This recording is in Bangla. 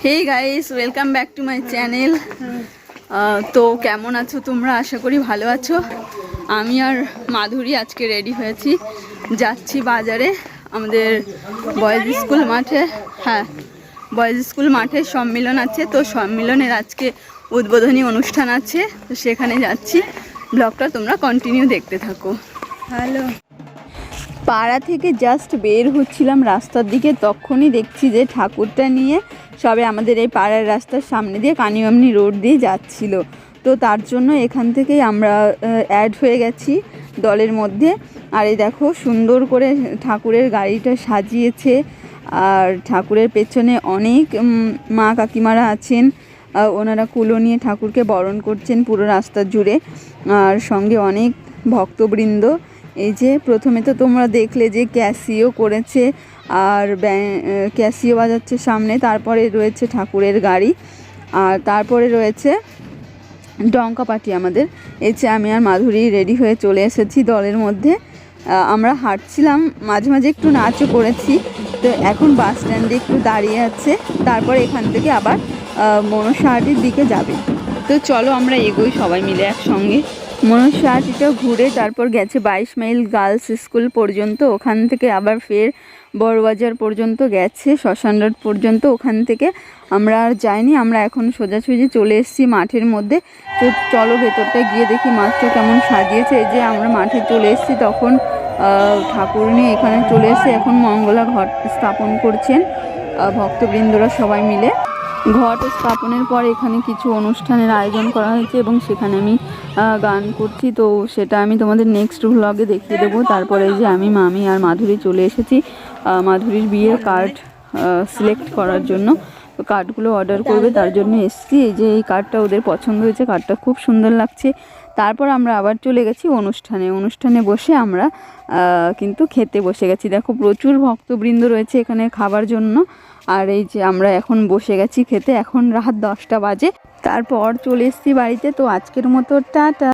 Hey guys, welcome back to my channel. তো কেমন আছো তোমরা? আশা করি ভালো আছো। আমি আর মাধুরী আজকে রেডি হয়েছি, যাচ্ছি বাজারে। আমাদের বয়েজ স্কুল মাঠে, হ্যাঁ বয়েজ স্কুল মাঠে সম্মেলন আছে। তো সম্মেলনের আজকে উদ্বোধনী অনুষ্ঠান আছে, তো সেখানে যাচ্ছি। ব্লগটা তোমরা কন্টিনিউ দেখতে থাকো। হ্যালো, পাড়া থেকে জাস্ট বের হচ্ছিলাম রাস্তার দিকে, তখনই দেখছি যে ঠাকুরটা নিয়ে সবে আমাদের এই পাড়ার রাস্তার সামনে দিয়ে কানিয়ামনি রোড দিয়ে যাচ্ছিল। তো তার জন্য এখান থেকেই আমরা অ্যাড হয়ে গেছি দলের মধ্যে। আর এই দেখো সুন্দর করে ঠাকুরের গাড়িটা সাজিয়েছে, আর ঠাকুরের পেছনে অনেক মা কাকিমারা আছেন। ওনারা কুলো নিয়ে ঠাকুরকে বরণ করছেন পুরো রাস্তা জুড়ে, আর সঙ্গে অনেক ভক্তবৃন্দ। এই যে প্রথমে তো তোমরা দেখলে যে ক্যাসিও করেছে, আর ক্যাসিও বাজাচ্ছে সামনে। তারপরে রয়েছে ঠাকুরের গাড়ি, আর তারপরে রয়েছে ডঙ্কা পার্টি আমাদের। এই যে আমি আর মাধুরী রেডি হয়ে চলে এসেছি দলের মধ্যে। আমরা হাঁটছিলাম, মাঝে মাঝে একটু নাচও করেছি। তো এখন বাস স্ট্যান্ডে একটু দাঁড়িয়ে আছে, তারপর এখান থেকে আবার মনসাহাটির দিকে যাবে। তো চলো আমরা এগোই সবাই মিলে একসঙ্গে। মনসাহাটিটা ঘুরে তারপর গেছে 22 মাইল গার্লস স্কুল পর্যন্ত, ওখান থেকে আবার ফের বড়বাজার পর্যন্ত গেছে, শ্মশান রোড পর্যন্ত। ওখান থেকে আমরা আর যাইনি, আমরা এখন সোজাসুজি চলে এসেছি মাঠের মধ্যে। তো চলো ভেতরটা গিয়ে দেখি মাঠটা কেমন সাজিয়েছে। এই যে আমরা মাঠে চলে এসেছি, তখন ঠাকুর নিয়ে এখানে চলে এসে এখন মঙ্গলা ঘট স্থাপন করছেন ভক্তবৃন্দরা সবাই মিলে। ঘট স্থাপনের পর এখানে কিছু অনুষ্ঠানের আয়োজন করা হয়েছে এবং সেখানে আমি গান করছি। তো সেটা আমি তোমাদের নেক্সট ভ্লগে দেখিয়ে দেবো। তারপরে যে আমি, মামি আর মাধুরী চলে এসেছি মাধুরীর বিয়ের কার্ড সিলেক্ট করার জন্য। তো কার্ডগুলো অর্ডার করবে, তার জন্য এসেছি। এই যে এই কার্ডটা ওদের পছন্দ হয়েছে, কার্ডটা খুব সুন্দর লাগছে। তারপর আমরা আবার চলে গেছি অনুষ্ঠানে বসে আমরা কিন্তু খেতে বসে গেছি। দেখো প্রচুর ভক্তবৃন্দ রয়েছে এখানে খাবার জন্য। আর এই যে আমরা এখন বসে গেছি খেতে, এখন রাত 10টা বাজে। তারপর চলে এসেছি বাড়িতে। তো আজকের মতো টাটা।